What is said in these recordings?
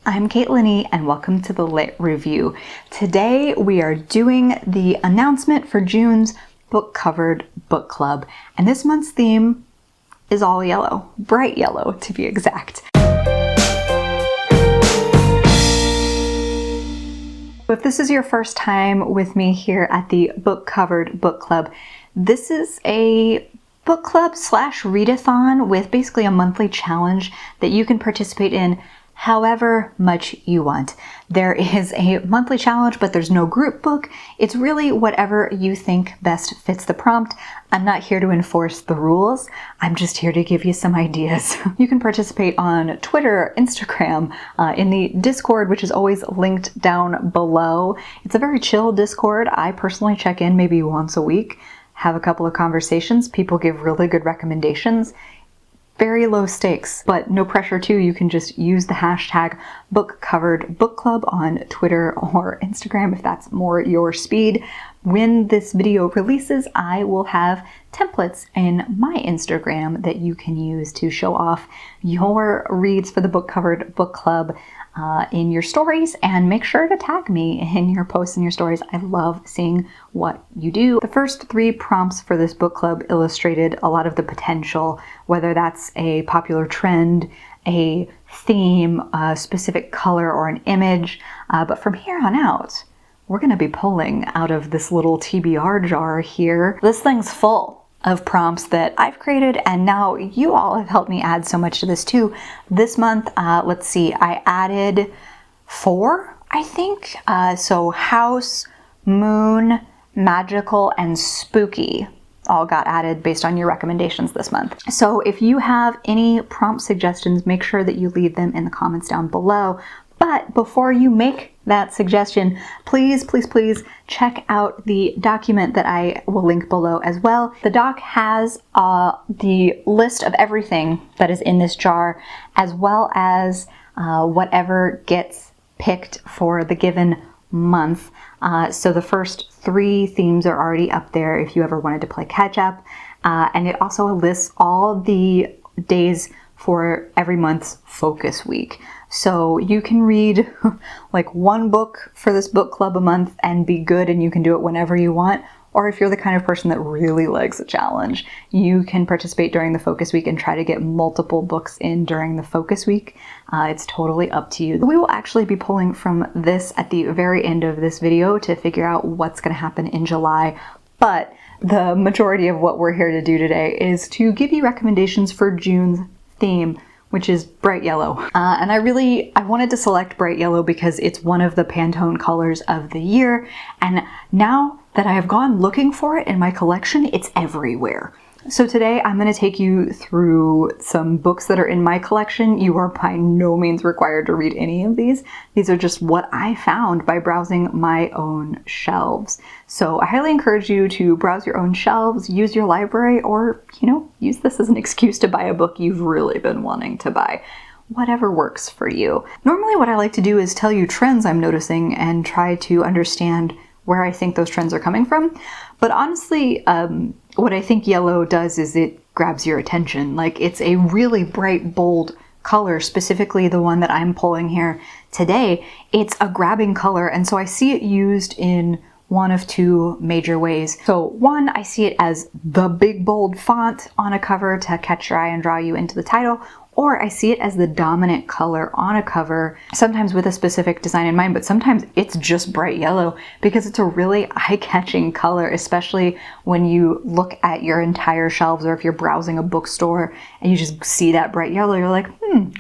I'm Caitlin and welcome to the Lit Review. Today we are doing the announcement for June's Book Covered Book Club, and this month's theme is all yellow, bright yellow to be exact. If this is your first time with me here at the Book Covered Book Club, this is a book club slash readathon with basically a monthly challenge that you can participate in however much you want. There is a monthly challenge, but there's no group book. It's really whatever you think best fits the prompt. I'm not here to enforce the rules. I'm just here to give you some ideas. You can participate on Twitter, Instagram, in the Discord, which is always linked down below. It's a very chill Discord. I personally check in maybe once a week, have a couple of conversations. People give really good recommendations. Very low stakes, but no pressure too. You can just use the hashtag bookcoveredbookclub on Twitter or Instagram if that's more your speed. When this video releases, I will have templates in my Instagram that you can use to show off your reads for the Book Covered Book Club in your stories, and make sure to tag me in your posts and your stories. I love seeing what you do. The first 3 prompts for this book club illustrated a lot of the potential, whether that's a popular trend, a theme, a specific color, or an image. But from here on out, we're going to be pulling out of this little TBR jar here. This thing's full of prompts that I've created, and now you all have helped me add so much to this too. This month, let's see, I added 4, I think. So house, moon, magical, and spooky all got added based on your recommendations this month. So if you have any prompt suggestions, make sure that you leave them in the comments down below. But before you make that suggestion, please check out the document that I will link below as well. The doc has the list of everything that is in this jar, as well as whatever gets picked for the given month. So the first 3 themes are already up there if you ever wanted to play catch up. And it also lists all the days for every month's focus week. So you can read like 1 book for this book club a month and be good, and you can do it whenever you want. Or if you're the kind of person that really likes a challenge, you can participate during the focus week and try to get multiple books in during the focus week. It's totally up to you. We will actually be pulling from this at the very end of this video to figure out what's going to happen in July. But the majority of what we're here to do today is to give you recommendations for June's theme, which is bright yellow. And I wanted to select bright yellow because it's one of the Pantone colors of the year. And now that I have gone looking for it in my collection, it's everywhere. So today I'm going to take you through some books that are in my collection. You are by no means required to read any of these. These are just what I found by browsing my own shelves. So I highly encourage you to browse your own shelves, use your library, or, use this as an excuse to buy a book you've really been wanting to buy. Whatever works for you. Normally what I like to do is tell you trends I'm noticing and try to understand where I think those trends are coming from. But honestly, what I think yellow does is it grabs your attention. Like, it's a really bright, bold color, specifically the one that I'm pulling here today. It's a grabbing color, and so I see it used in one of 2 major ways. So one, I see it as the big bold font on a cover to catch your eye and draw you into the title, or I see it as the dominant color on a cover, sometimes with a specific design in mind, but sometimes it's just bright yellow because it's a really eye-catching color, especially when you look at your entire shelves, or if you're browsing a bookstore and you just see that bright yellow, you're like,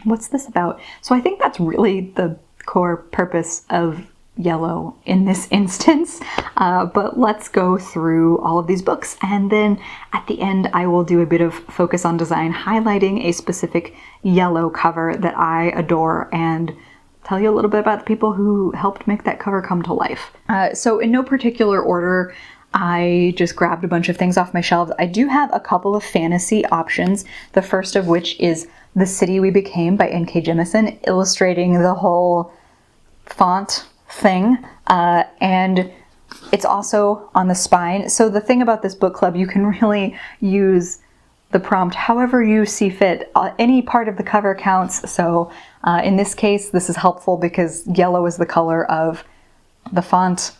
what's this about? So I think that's really the core purpose of yellow in this instance. But let's go through all of these books, and then at the end I will do a bit of focus on design, highlighting a specific yellow cover that I adore and tell you a little bit about the people who helped make that cover come to life. So in no particular order, I just grabbed a bunch of things off my shelves. I do have a couple of fantasy options, the first of which is The City We Became by N.K. Jemisin, illustrating the whole font thing, and it's also on the spine. So the thing about this book club, you can really use the prompt however you see fit. Any part of the cover counts. So in this case, this is helpful because yellow is the color of the font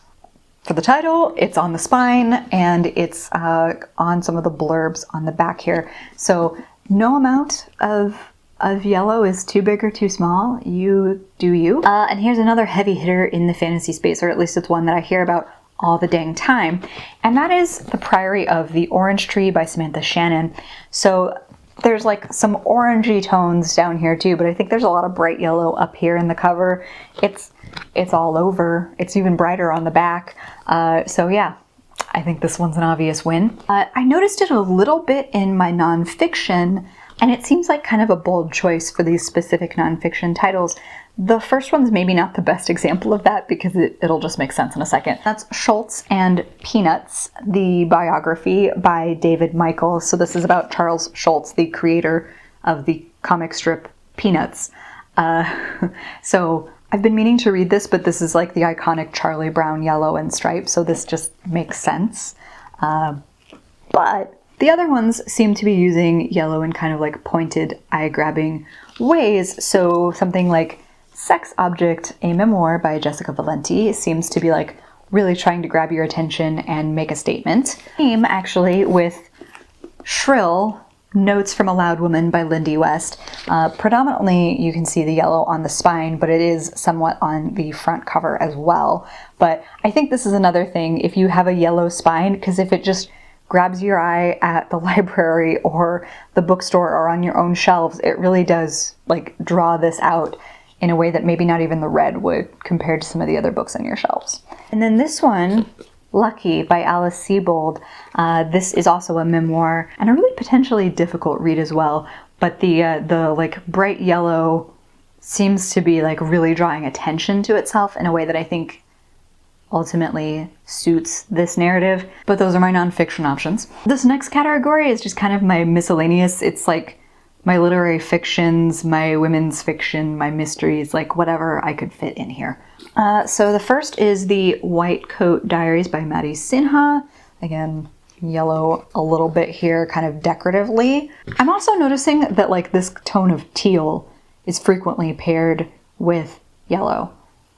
for the title, it's on the spine, and it's on some of the blurbs on the back here. So no amount of yellow is too big or too small. You do you. And here's another heavy hitter in the fantasy space, or at least it's one that I hear about all the dang time. And that is The Priory of the Orange Tree by Samantha Shannon. So there's like some orangey tones down here too, but I think there's a lot of bright yellow up here in the cover. It's all over. It's even brighter on the back. So yeah, I think this one's an obvious win. I noticed it a little bit in my nonfiction, and it seems like kind of a bold choice for these specific nonfiction titles. The first one's maybe not the best example of that because it'll just make sense in a second. That's Schultz and Peanuts, the biography by David Michael. So this is about Charles Schultz, the creator of the comic strip Peanuts. So I've been meaning to read this, but this is like the iconic Charlie Brown yellow and stripe, so this just makes sense. But the other ones seem to be using yellow in kind of like pointed, eye-grabbing ways. So something like Sex Object, a Memoir by Jessica Valenti seems to be like really trying to grab your attention and make a statement. Same actually with Shrill, Notes from a Loud Woman by Lindy West. Predominantly you can see the yellow on the spine, but it is somewhat on the front cover as well. But I think this is another thing if you have a yellow spine, because if it just grabs your eye at the library or the bookstore or on your own shelves, it really does like draw this out in a way that maybe not even the red would compared to some of the other books on your shelves. And then this one, Lucky by Alice Sebold. This is also a memoir and a really potentially difficult read as well, but the like bright yellow seems to be like really drawing attention to itself in a way that I think ultimately suits this narrative. But those are my nonfiction options. This next category is just kind of my miscellaneous. It's like my literary fictions, my women's fiction, my mysteries, like whatever I could fit in here. So the first is the White Coat Diaries by Maddie Sinha. Again, yellow a little bit here, kind of decoratively. I'm also noticing that like this tone of teal is frequently paired with yellow.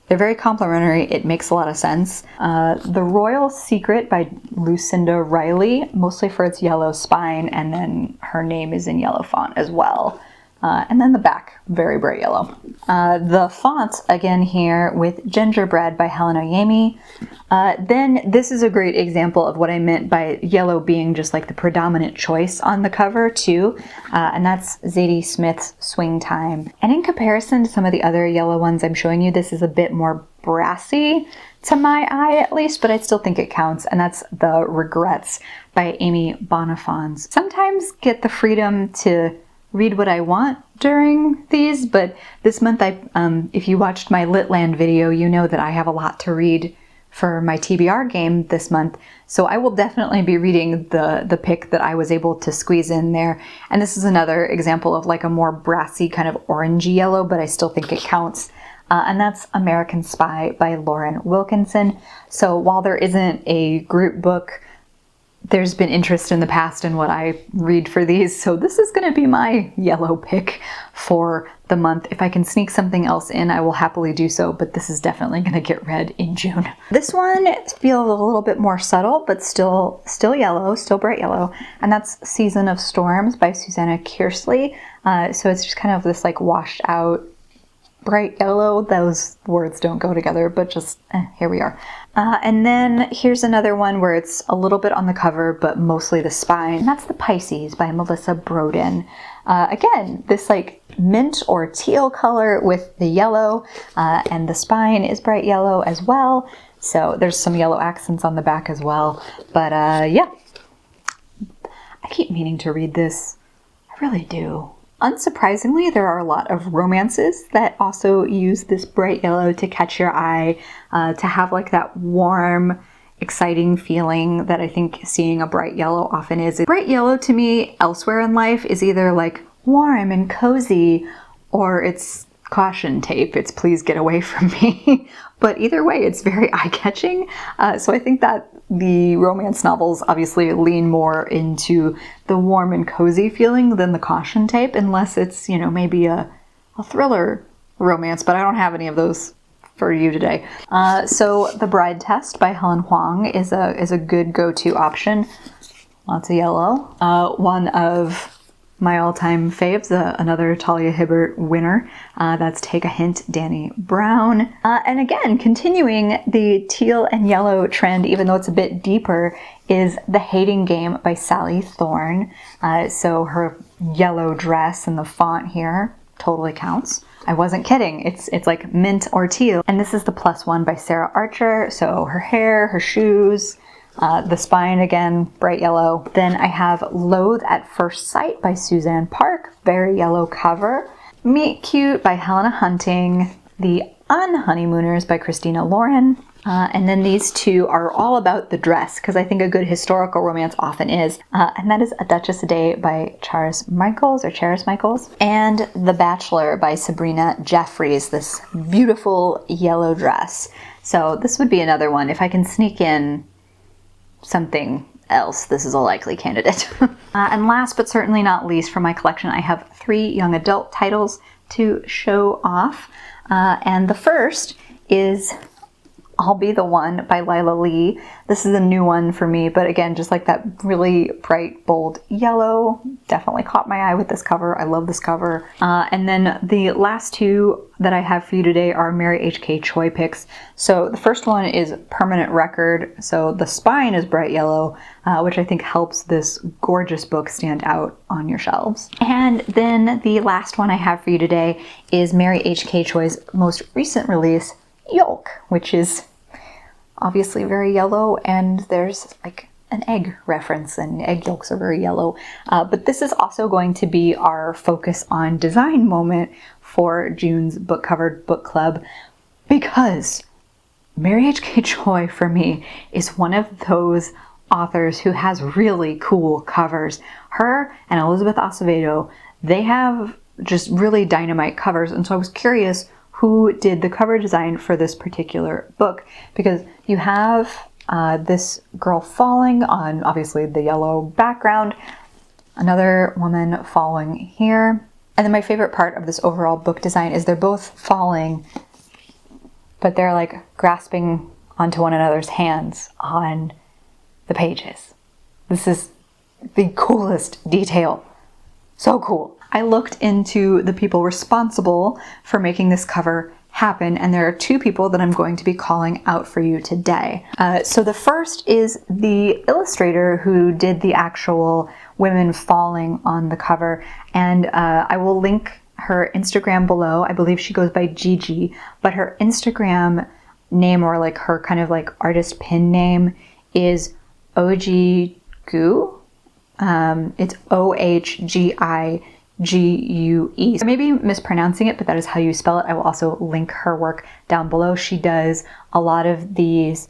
They're very complementary. It makes a lot of sense. The Royal Secret by Lucinda Riley, mostly for its yellow spine, and then her name is in yellow font as well. And then the back, very bright yellow. The font, again here, with Gingerbread by Helen Oyemi. Then this is a great example of what I meant by yellow being just like the predominant choice on the cover too. And that's Zadie Smith's Swing Time. And in comparison to some of the other yellow ones I'm showing you, this is a bit more brassy to my eye at least, but I still think it counts. And that's The Regrets by Amy Bonifants. Sometimes get the freedom to read what I want during these, but this month if you watched my Litland video, you know that I have a lot to read for my TBR game this month, so I will definitely be reading the pick that I was able to squeeze in there. And this is another example of like a more brassy kind of orangey yellow, but I still think it counts. And that's American Spy by Lauren Wilkinson. So while there isn't a group book, there's been interest in the past in what I read for these, so this is going to be my yellow pick for the month. If I can sneak something else in, I will happily do so, but this is definitely going to get read in June. This one feels a little bit more subtle, but still yellow, still bright yellow, and that's Season of Storms by Susanna Kearsley. So it's just kind of this like washed out bright yellow. Those words don't go together, but just here we are. And then here's another one where it's a little bit on the cover, but mostly the spine. And that's The Pisces by Melissa Broden. Again, this like mint or teal color with the yellow, and the spine is bright yellow as well. So there's some yellow accents on the back as well. But yeah, I keep meaning to read this. I really do. Unsurprisingly, there are a lot of romances that also use this bright yellow to catch your eye, to have like that warm, exciting feeling that I think seeing a bright yellow often is. Bright yellow to me elsewhere in life is either like warm and cozy, or it's caution tape. It's please get away from me. But either way, it's very eye-catching. So I think that the romance novels obviously lean more into the warm and cozy feeling than the caution tape, unless it's, you know, maybe a thriller romance, but I don't have any of those for you today. So The Bride Test by Helen Huang is a good go-to option. Lots of yellow. One of my all-time faves, another Talia Hibbert winner. That's Take a Hint, Dani Brown. And again, continuing the teal and yellow trend, even though it's a bit deeper, is The Hating Game by Sally Thorne. So her yellow dress and the font here totally counts. I wasn't kidding. It's like mint or teal. And this is the +1 by Sarah Archer. So her hair, her shoes, the spine again, bright yellow. Then I have Loathe at First Sight by Suzanne Park, very yellow cover. Meet Cute by Helena Hunting. The Unhoneymooners by Christina Lauren. And then these two are all about the dress, because I think a good historical romance often is. And that is A Duchess a Day by Charis Michaels. And The Bachelor by Sabrina Jeffries, this beautiful yellow dress. So this would be another one. If I can sneak in something else, this is a likely candidate. And last but certainly not least from my collection, I have 3 young adult titles to show off. And the first is I'll Be the One by Lila Lee. This is a new one for me, but again, just like that really bright, bold yellow, definitely caught my eye with this cover. I love this cover. And then the last 2 that I have for you today are Mary H.K. Choi picks. So the first one is Permanent Record. So the spine is bright yellow, which I think helps this gorgeous book stand out on your shelves. And then the last one I have for you today is Mary H.K. Choi's most recent release, Yolk, which is obviously very yellow, and there's like an egg reference, and egg yolks are very yellow. But this is also going to be our focus on design moment for June's Book Covered Book Club, because Mary H.K. Choi for me is one of those authors who has really cool covers. Her and Elizabeth Acevedo, they have just really dynamite covers, and so I was curious who did the cover design for this particular book, because you have this girl falling on obviously the yellow background, another woman falling here, and then my favorite part of this overall book design is they're both falling, but they're like grasping onto one another's hands on the pages. This is the coolest detail. So cool. I looked into the people responsible for making this cover happen, and there are 2 people that I'm going to be calling out for you today. So the first is the illustrator who did the actual women falling on the cover, and I will link her Instagram below. I believe she goes by Gigi, but her Instagram name, or like her kind of like artist pin name, is OG Gu. It's OHGIGUE. I may be mispronouncing it, but that is how you spell it. I will also link her work down below. She does a lot of these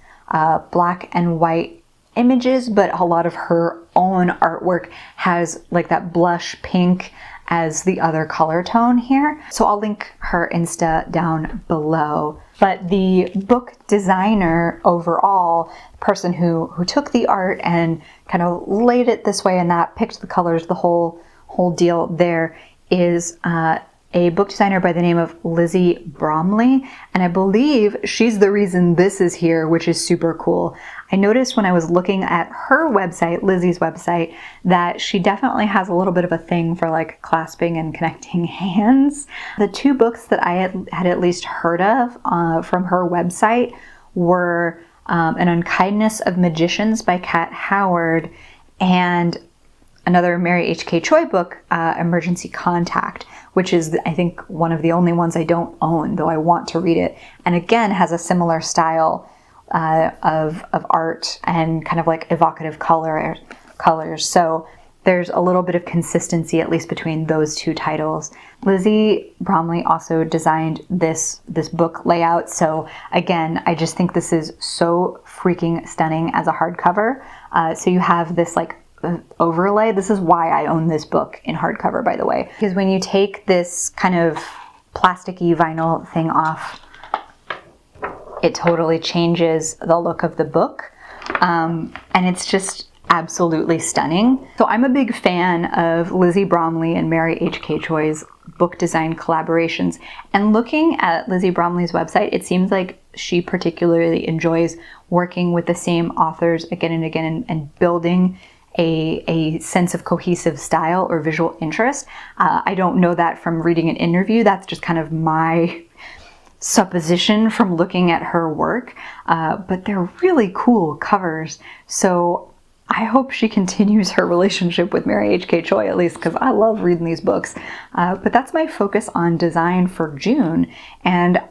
black and white images, but a lot of her own artwork has like that blush pink as the other color tone here. So I'll link her Insta down below. But the book designer overall, person who took the art and kind of laid it this way and that, picked the colors, the whole deal there, is a book designer by the name of Lizzie Bromley, and I believe she's the reason this is here, which is super cool. I noticed when I was looking at her website, Lizzie's website, that she definitely has a little bit of a thing for like clasping and connecting hands. The 2 books that I had at least heard of from her website were An Unkindness of Magicians by Kat Howard, and another Mary H.K. Choi book, Emergency Contact, which is, I think, one of the only ones I don't own, though I want to read it. And again, has a similar style of art and kind of like evocative colors. So there's a little bit of consistency, at least between those 2 titles. Lizzie Bromley also designed this book layout. So again, I just think this is so freaking stunning as a hardcover. So you have this like overlay. This is why I own this book in hardcover, by the way, because when you take this kind of plasticky vinyl thing off, it totally changes the look of the book. And it's just absolutely stunning. So I'm a big fan of Lizzie Bromley and Mary H.K. Choi's book design collaborations. And looking at Lizzie Bromley's website, it seems like she particularly enjoys working with the same authors again and again and building a sense of cohesive style or visual interest. I don't know that from reading an interview. That's just kind of my supposition from looking at her work. But they're really cool covers. So I hope she continues her relationship with Mary H.K. Choi, at least, because I love reading these books. But that's my focus on design for June. And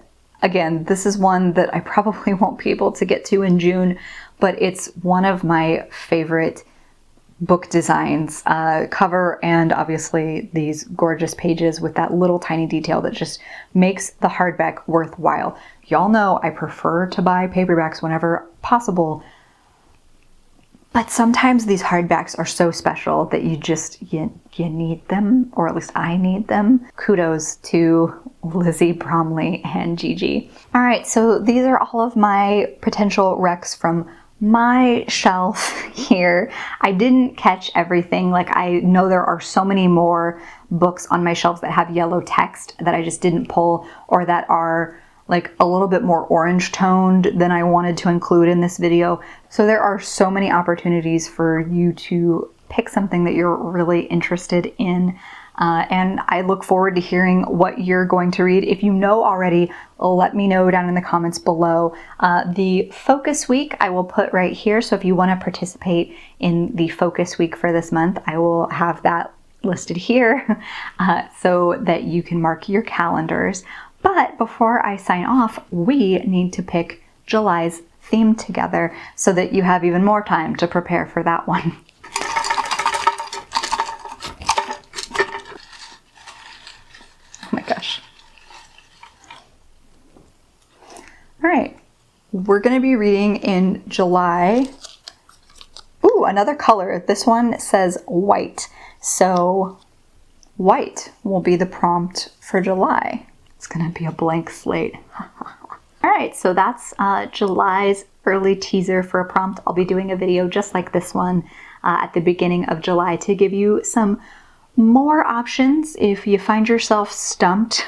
again, this is one that I probably won't be able to get to in June, but it's one of my favorite book designs, cover, and obviously these gorgeous pages with that little tiny detail that just makes the hardback worthwhile. Y'all know I prefer to buy paperbacks whenever possible, but sometimes these hardbacks are so special that you need them, or at least I need them. Kudos to Lizzie Bromley and Gigi. All right, so these are all of my potential recs from my shelf here. I didn't catch everything. Like, I know there are so many more books on my shelves that have yellow text that I just didn't pull, or that are like a little bit more orange toned than I wanted to include in this video. So there are so many opportunities for you to pick something that you're really interested in. And I look forward to hearing what you're going to read. If you know already, let me know down in the comments below. The focus week I will put right here. So if you want to participate in the focus week for this month, I will have that listed here so that you can mark your calendars. But before I sign off, we need to pick July's theme together so that you have even more time to prepare for that one. Oh my gosh. All right, we're going to be reading in July. Ooh, another color. This one says white. So white will be the prompt for July. It's going to be a blank slate. All right, so that's July's early teaser for a prompt. I'll be doing a video just like this one at the beginning of July to give you some more options if you find yourself stumped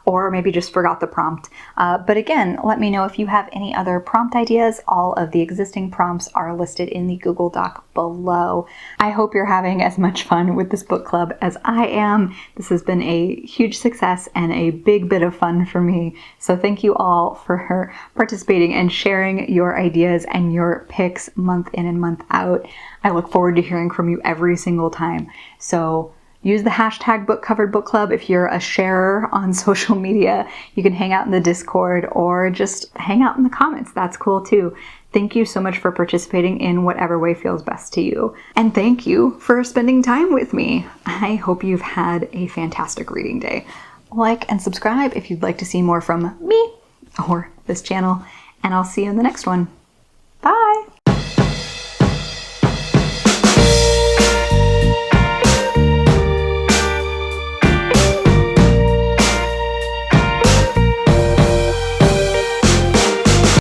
or maybe just forgot the prompt. But again, let me know if you have any other prompt ideas. All of the existing prompts are listed in the Google Doc below. I hope you're having as much fun with this book club as I am. This has been a huge success and a big bit of fun for me. So thank you all for participating and sharing your ideas and your picks month in and month out. I look forward to hearing from you every single time. So use the hashtag bookcoveredbookclub if you're a sharer on social media. You can hang out in the Discord or just hang out in the comments. That's cool too. Thank you so much for participating in whatever way feels best to you. And thank you for spending time with me. I hope you've had a fantastic reading day. Like and subscribe if you'd like to see more from me or this channel, and I'll see you in the next one.